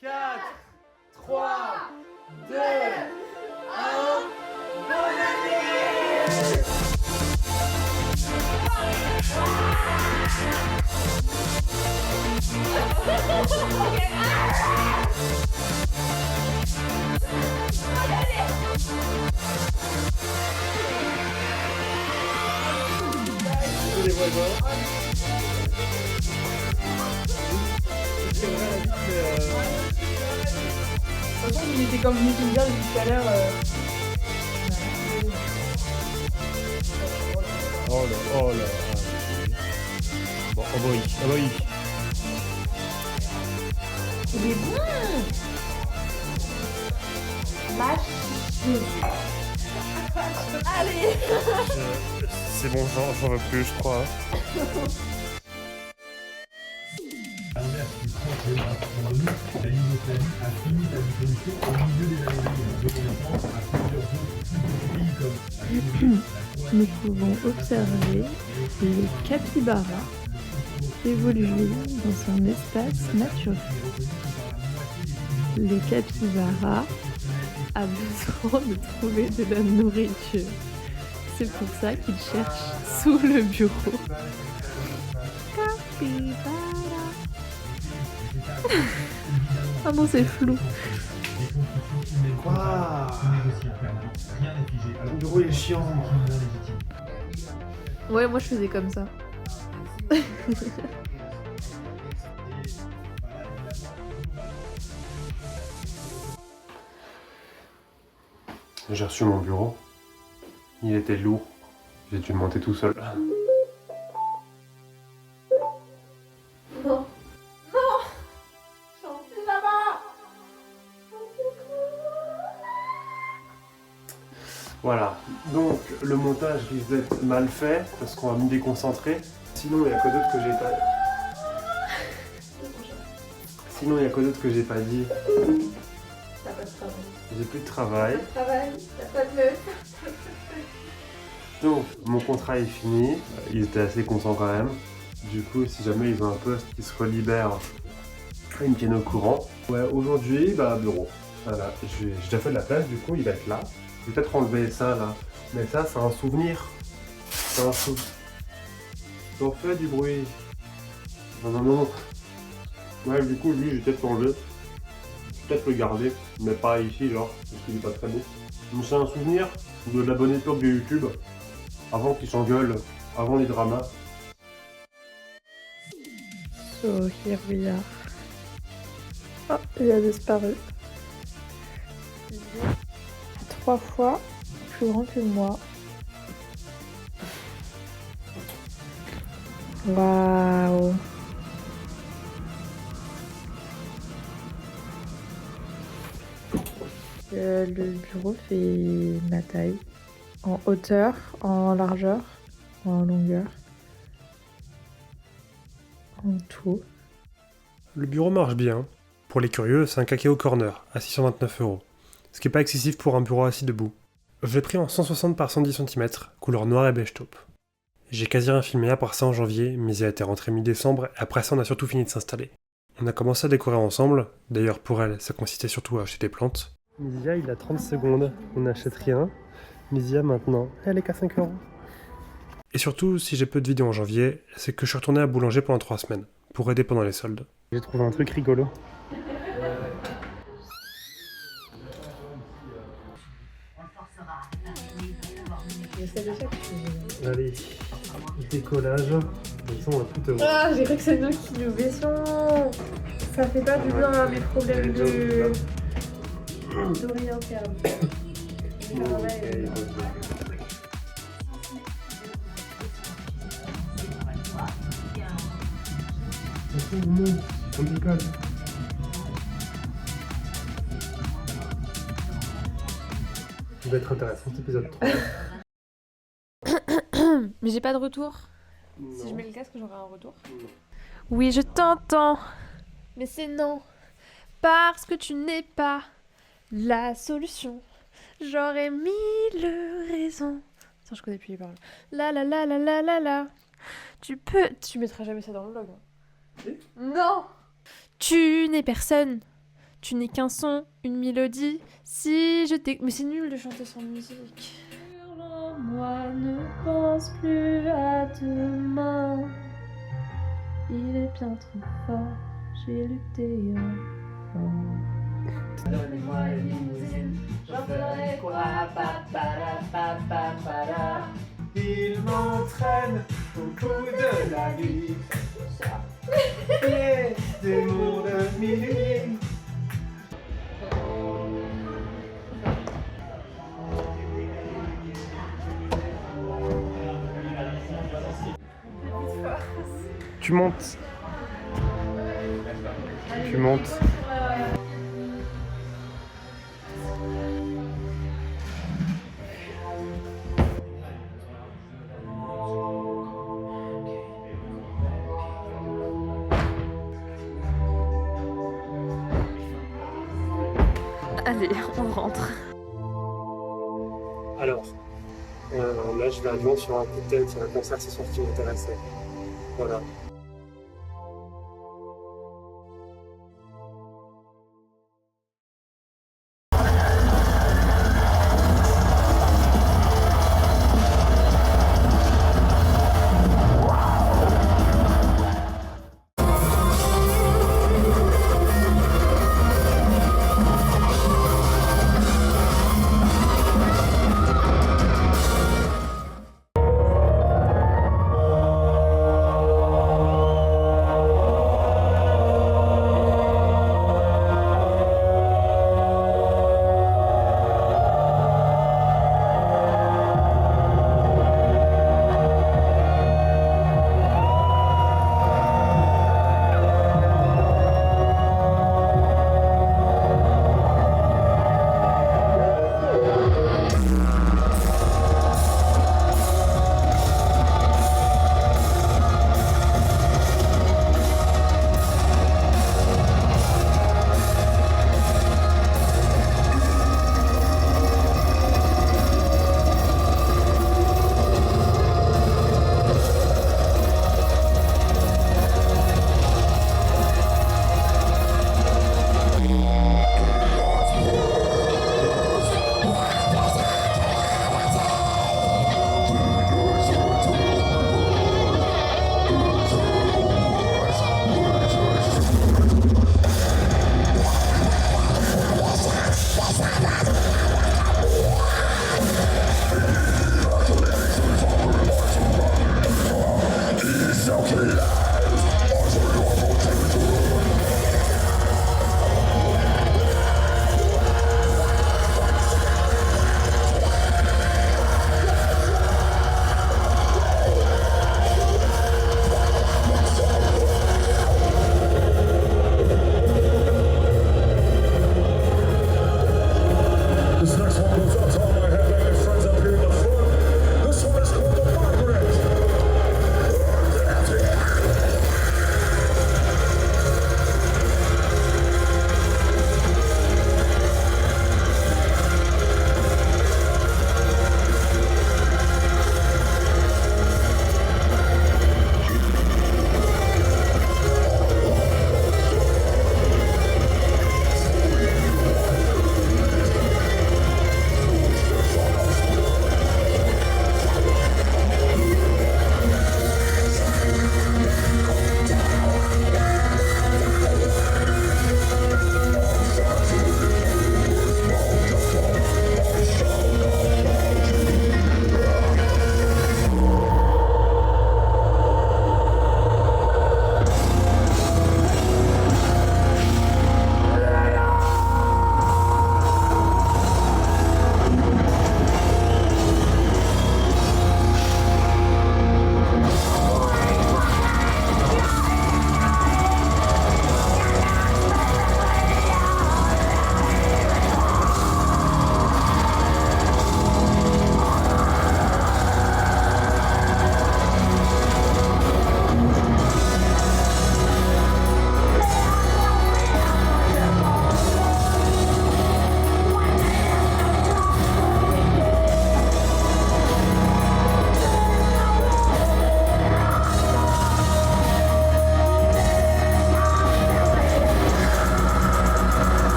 4, 3, 2, 1, bonne année! Les voisins. C'est vrai la vie, mais De toute façon, il était comme Nicky Jam depuis tout à l'heure. Oh là, oh là. Bon, oh bah oui, oh bah oui. Il est bon. Mâche. Allez. C'est bon, j'en veux plus, je crois. À l'inverse du 30 de nous, la Yougoslavie a fini sa dissolution au milieu des années 2000, reconnaissant à plusieurs autres pays comme la Tunisie, la Croatie, Nous pouvons observer le capybara évoluer dans son espace naturel. Le capybara a besoin de trouver de la nourriture. C'est pour ça qu'il cherche sous le bureau. Capybara. Ah non, c'est flou. Waouh, rien n'est figé. Alors, le bureau est chiant. Ouais, moi je faisais comme ça. J'ai reçu mon bureau. Il était lourd. J'ai dû le monter tout seul. Voilà, donc le montage risque d'être mal fait parce qu'on va me déconcentrer. Sinon, il y a quoi d'autre que j'ai pas. Sinon, il y a quoi d'autre que j'ai pas dit. T'as pas de travail. J'ai plus de travail. T'as pas de travail, t'as pas de meuf. Donc, mon contrat est fini. Ils étaient assez contents quand même. Du coup, si jamais ils ont un poste qui se relibère, ils me tiennent au courant. Ouais, aujourd'hui, bureau. Voilà, j'ai déjà fait de la place, du coup, il va être là. Je vais peut-être enlever ça là. Mais ça, c'est un souvenir. C'est un souvenir. T'en fais du bruit. Non, non, non. Ouais, du coup, lui, je vais peut-être l'enlever. Je vais peut-être le garder, mais pas ici, genre, parce qu'il est pas très beau. Donc, c'est un souvenir de la bonne époque de YouTube. Avant qu'ils s'engueulent, avant les dramas. So here we are. Oh, il a disparu. Il est 3 fois plus grand que moi. Waouh. Le bureau fait ma taille. En hauteur, en largeur, en longueur. En tout. Le bureau marche bien. Pour les curieux, c'est un cacao corner à 629 €. Ce qui est pas excessif pour un bureau assis debout. Je l'ai pris en 160 par 110 cm, couleur noire et beige taupe. J'ai quasi rien filmé à part ça en janvier, mais il a été rentré mi-décembre et après ça on a surtout fini de s'installer. On a commencé à décorer ensemble, d'ailleurs pour elle ça consistait surtout à acheter des plantes. Misia il a 30 secondes, on n'achète rien. Misia maintenant, elle est qu'à 5 €. Et surtout, si j'ai peu de vidéos en janvier, c'est que je suis retourné à Boulanger pendant 3 semaines, pour aider pendant les soldes. J'ai trouvé un truc rigolo. Allez, décollage. Comme ça, on va tout avoir. Ah, j'ai cru que c'est nous qui nous baissons. Ça fait pas du bien à mes problèmes d'orienterne. On décolle. Ça va être intéressant cet épisode 3. Mais j'ai pas de retour. Non. Si je mets le casque, j'aurai un retour. Oui, je t'entends. Mais c'est non. Parce que tu n'es pas la solution. J'aurais mille raisons. Attends, je connais plus les paroles. La la la la la la la. Tu peux... Tu mettras jamais ça dans le vlog. Hein. Si. Non. Tu n'es personne. Tu n'es qu'un son, une mélodie. Si je t'ai... Mais c'est nul de chanter sans musique. Moi, ne pense plus à demain. Il est bien trop fort. J'ai lutté fort. Donnez-moi une limousine. J'en ferai quoi? Il m'entraîne au bout de la vie. Les démons de minuit. Tu montes. Tu montes. Allez, on rentre. Alors, là je vais à Lyon sur un coup de tête, il y a un concert ce soir qui m'intéressait. Voilà.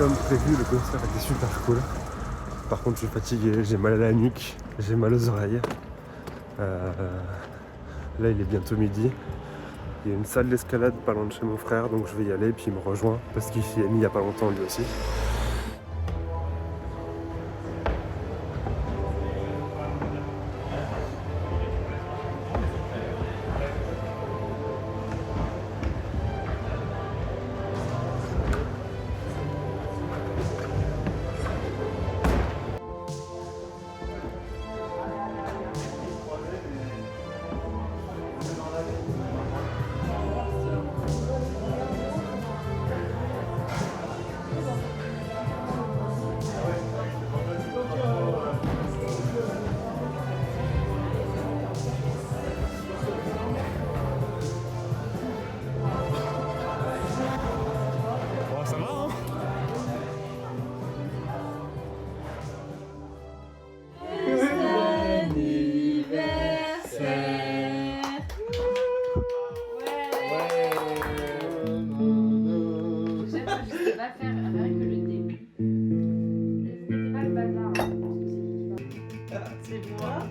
comme prévu, le concert était super cool. Par contre, je suis fatigué, j'ai mal à la nuque, j'ai mal aux oreilles. Là, il est bientôt midi. Il y a une salle d'escalade pas loin de chez mon frère, donc je vais y aller, puis il me rejoint parce qu'il s'y est mis il y a pas longtemps lui aussi.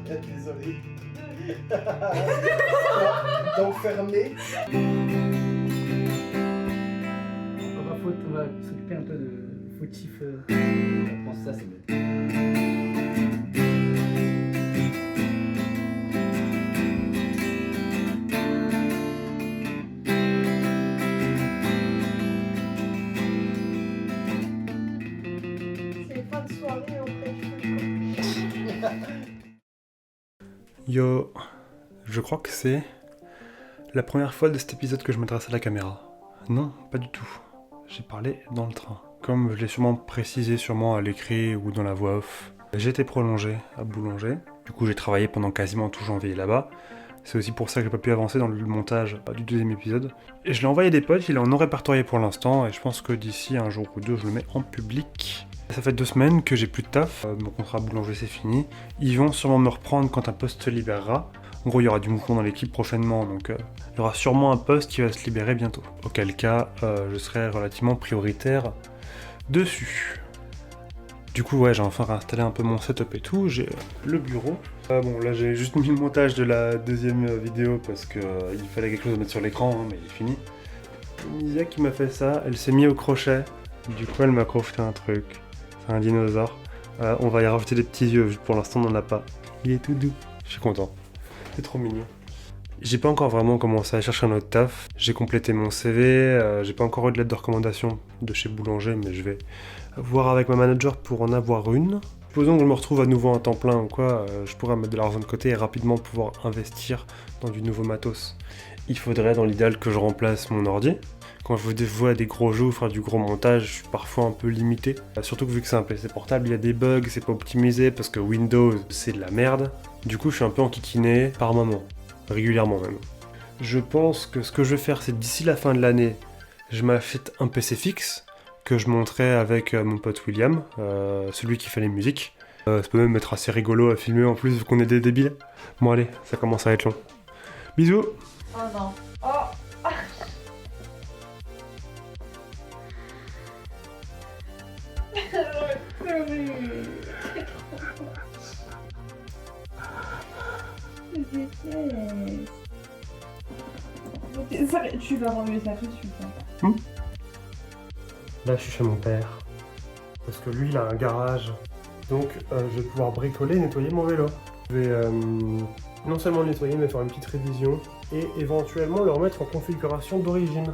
Désolé. D'enfermer. On va s'occuper un peu de fautifs. Je pense que ça c'est mieux. C'est fin de soirée après je Yo, je crois que c'est la première fois de cet épisode que je m'adresse à la caméra. Non, pas du tout. J'ai parlé dans le train. Comme je l'ai sûrement précisé à l'écrit ou dans la voix off, j'ai été prolongé à Boulanger. Du coup, j'ai travaillé pendant quasiment tout janvier là-bas. C'est aussi pour ça que j'ai pas pu avancer dans le montage du deuxième épisode. Et je l'ai envoyé à des potes, il est en non répertorié pour l'instant, et je pense que d'ici un jour ou deux, je le mets en public. Ça fait 2 semaines que j'ai plus de taf, mon contrat boulanger c'est fini. Ils vont sûrement me reprendre quand un poste se libérera. En gros, il y aura du mouvement dans l'équipe prochainement, donc il y aura sûrement un poste qui va se libérer bientôt. Auquel cas, je serai relativement prioritaire dessus. Du coup, ouais, j'ai enfin réinstallé un peu mon setup et tout, j'ai le bureau. Bon, là j'ai juste mis le montage de la deuxième vidéo parce que il fallait quelque chose à mettre sur l'écran, hein, mais il est fini. Misia qui m'a fait ça, elle s'est mise au crochet, du coup elle m'a crafté un truc. C'est un dinosaure. On va y rajouter des petits yeux, pour l'instant on n'en a pas. Il est tout doux, je suis content. C'est trop mignon. J'ai pas encore vraiment commencé à chercher un autre taf. J'ai complété mon CV, j'ai pas encore eu de lettre de recommandation de chez Boulanger, mais je vais voir avec ma manager pour en avoir une. Supposons que je me retrouve à nouveau à temps plein ou quoi, je pourrais mettre de l'argent de côté et rapidement pouvoir investir dans du nouveau matos. Il faudrait dans l'idéal que je remplace mon ordi. Quand je vois des gros jeux ou faire du gros montage, je suis parfois un peu limité. Surtout que vu que c'est un PC portable, il y a des bugs, c'est pas optimisé parce que Windows c'est de la merde. Du coup je suis un peu enquiquiné par moment, régulièrement même. Je pense que ce que je vais faire c'est d'ici la fin de l'année, je m'achète un PC fixe que je monterai avec mon pote William, celui qui fait les musiques. Ça peut même être assez rigolo à filmer en plus vu qu'on est des débiles. Bon allez, ça commence à être long. Bisous. Oh non. Oh. Tu vas enlever ça tout de suite. Hein. Là je suis chez mon père. Parce que lui il a un garage. Donc je vais pouvoir bricoler et nettoyer mon vélo. Je vais non seulement le nettoyer mais faire une petite révision. Et éventuellement le remettre en configuration d'origine.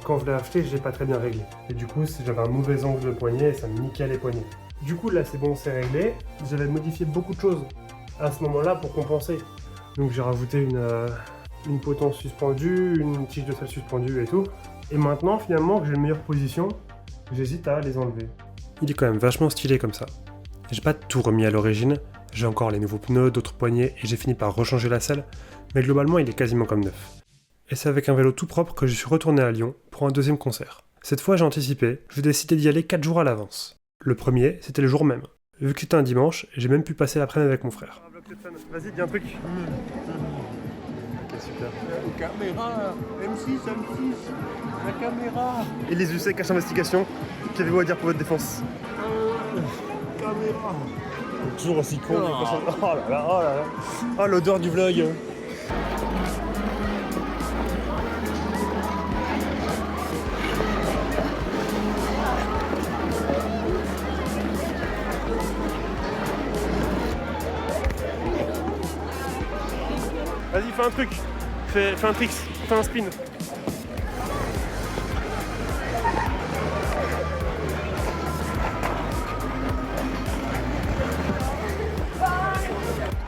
Quand je l'ai acheté, je l'ai pas très bien réglé. Et du coup, j'avais un mauvais angle de poignet et ça me niquait les poignets. Du coup, là, c'est bon, c'est réglé. J'avais modifié beaucoup de choses à ce moment-là pour compenser. Donc, j'ai rajouté une potence suspendue, une tige de sel suspendue et tout. Et maintenant, finalement, que j'ai une meilleure position, j'hésite à les enlever. Il est quand même vachement stylé comme ça. J'ai pas tout remis à l'origine. J'ai encore les nouveaux pneus, d'autres poignées et j'ai fini par rechanger la selle. Mais globalement, il est quasiment comme neuf. Et c'est avec un vélo tout propre que je suis retourné à Lyon pour un deuxième concert. Cette fois j'ai anticipé, j'ai décidé d'y aller 4 jours à l'avance. Le premier, c'était le jour même. Vu que c'était un dimanche, j'ai même pu passer l'après-midi avec mon frère. Vas-y, dis un truc. Ok, super. Caméra, M6, M6. caméra. Et les UC cache investigation. Qu'avez-vous à dire pour votre défense? Caméra. Toujours aussi con. Oh là là, oh là là. Oh l'odeur du vlog. Vas-y, fais un truc. Fais un tricks. Fais un spin.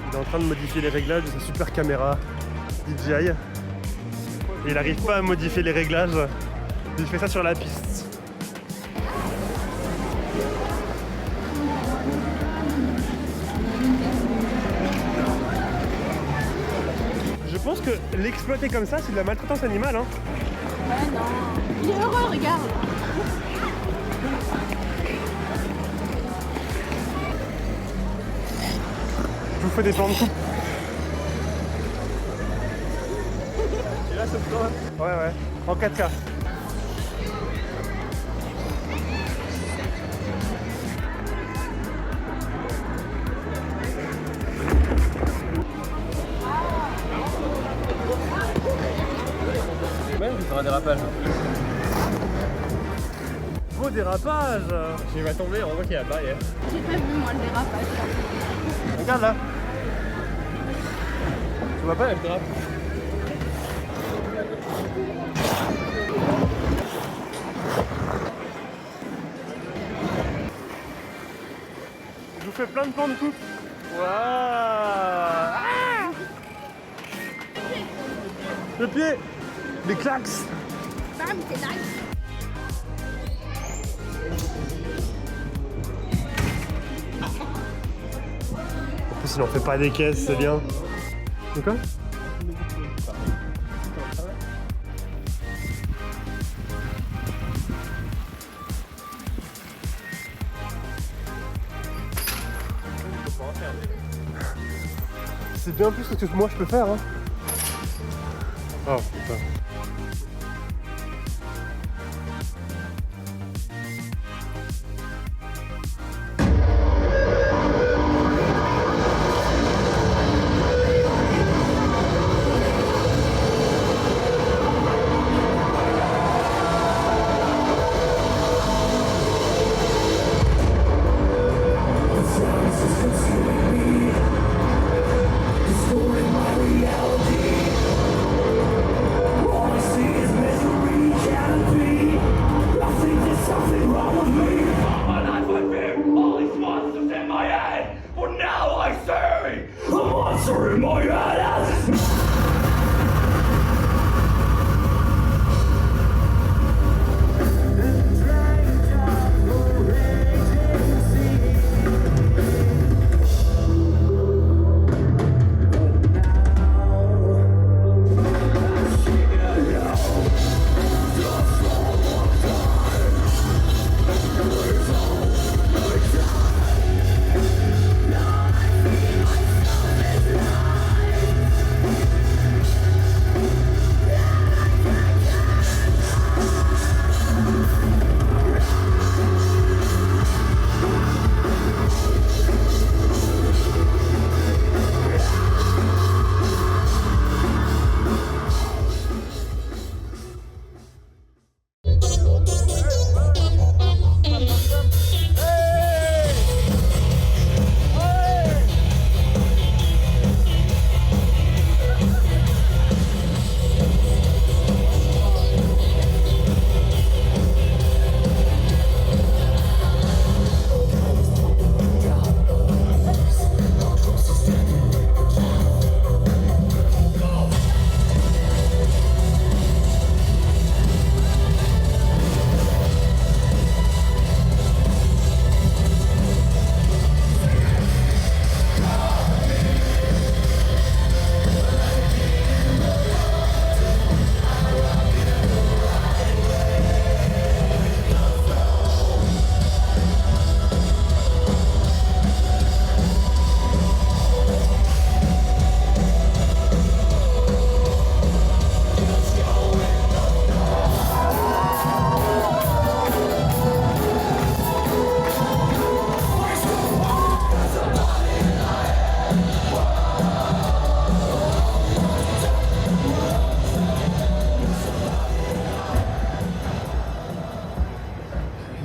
Il est en train de modifier les réglages de sa super caméra DJI. Et il n'arrive pas à modifier les réglages. Il fait ça sur la piste. Je pense que l'exploiter comme ça, c'est de la maltraitance animale. Hein. Ouais, non. Il est heureux, regarde. Je vous fais des plans de coupe. Et là, c'est toi. Ouais, ouais. En 4K. Même, je vais faire un dérapage. Beau dérapage. Il va tomber, on voit qu'il y a la barrière. J'ai pas vu, moi, le dérapage. Regarde là. Tu vois pas, elle dérape. Je vous fais plein de plans de coupe. Waouh. Ah. Le pied. Les claques. Bam, c'est nice. En plus, il en fait pas des caisses, c'est bien. De quoi? C'est bien plus que ce que moi je peux faire. Hein. Oh putain.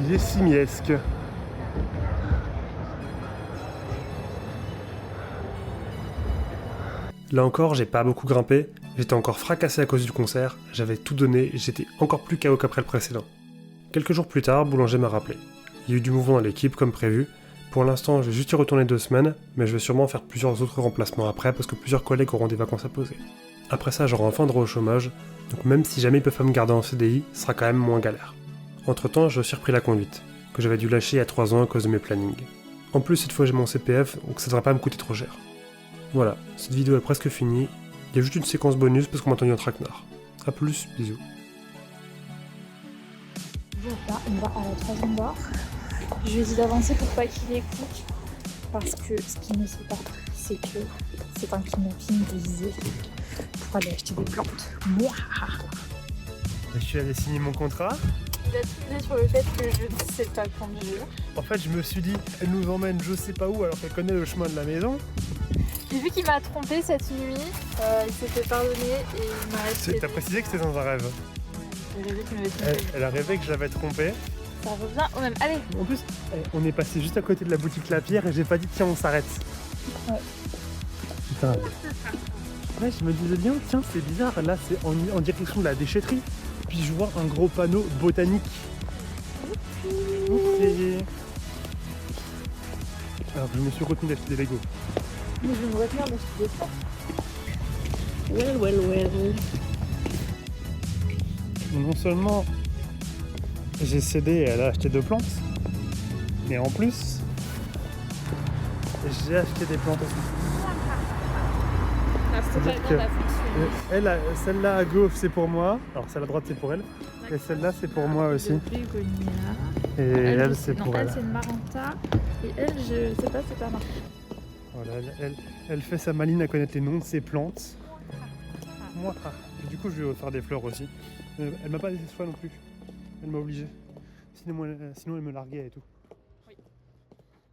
Il est simiesque. Là encore, j'ai pas beaucoup grimpé, j'étais encore fracassé à cause du concert, j'avais tout donné et j'étais encore plus KO qu'après le précédent. Quelques jours plus tard, Boulanger m'a rappelé. Il y a eu du mouvement dans l'équipe comme prévu. Pour l'instant, je vais juste y retourner 2 semaines, mais je vais sûrement faire plusieurs autres remplacements après parce que plusieurs collègues auront des vacances à poser. Après ça, j'aurai enfin droit au chômage, donc même si jamais ils peuvent pas me garder en CDI, ce sera quand même moins galère. Entre temps, j'ai aussi repris la conduite, que j'avais dû lâcher il y a 3 ans à cause de mes plannings. En plus, cette fois j'ai mon CPF, donc ça devrait pas me coûter trop cher. Voilà, cette vidéo est presque finie, il y a juste une séquence bonus parce qu'on m'a entendu un traquenard. A plus, bisous. Là, on va à la 3e barre. Je lui ai dit d'avancer pour pas qu'il écoute. Parce que ce qu'il ne sait pas, c'est que c'est un kidnapping déguisé pour aller acheter des plantes. Mouah. Je suis allé signer mon contrat. Il a trouvé sur le fait que je ne sais pas conduire. En fait, je me suis dit, elle nous emmène je sais pas où alors qu'elle connaît le chemin de la maison. J'ai vu qu'il m'a trompé cette nuit. Il s'est fait pardonner et il m'a resté. T'as précisé que c'était dans un rêve. J'ai rêvé qu'il m'avait trompé. Elle a rêvé que je l'avais trompé. Ça revient au même. Allez. En plus, on est passé juste à côté de la boutique La Pierre et j'ai pas dit tiens on s'arrête. Ouais. Putain. Ouais, je me disais bien, tiens c'est bizarre, là c'est en direction de la déchetterie. Puis je vois un gros panneau botanique. Okay. Alors je me suis retenu d'acheter des Lego. Mais je vais me retenir d'acheter des plantes. Well. Non seulement j'ai cédé et elle a acheté 2 plantes, mais en plus j'ai acheté des plantes aussi. Elle, celle-là à gauche c'est pour moi, alors celle à droite c'est pour elle, et celle-là c'est pour moi aussi. Et elle c'est pour elle. Elle c'est une Maranta, et elle je sais pas c'est pas marqué. Voilà, elle fait sa maline à connaître les noms de ses plantes. Moi, du coup je vais faire des fleurs aussi. Elle m'a pas laissé ce choix non plus, elle m'a obligé. Sinon elle me larguait et tout.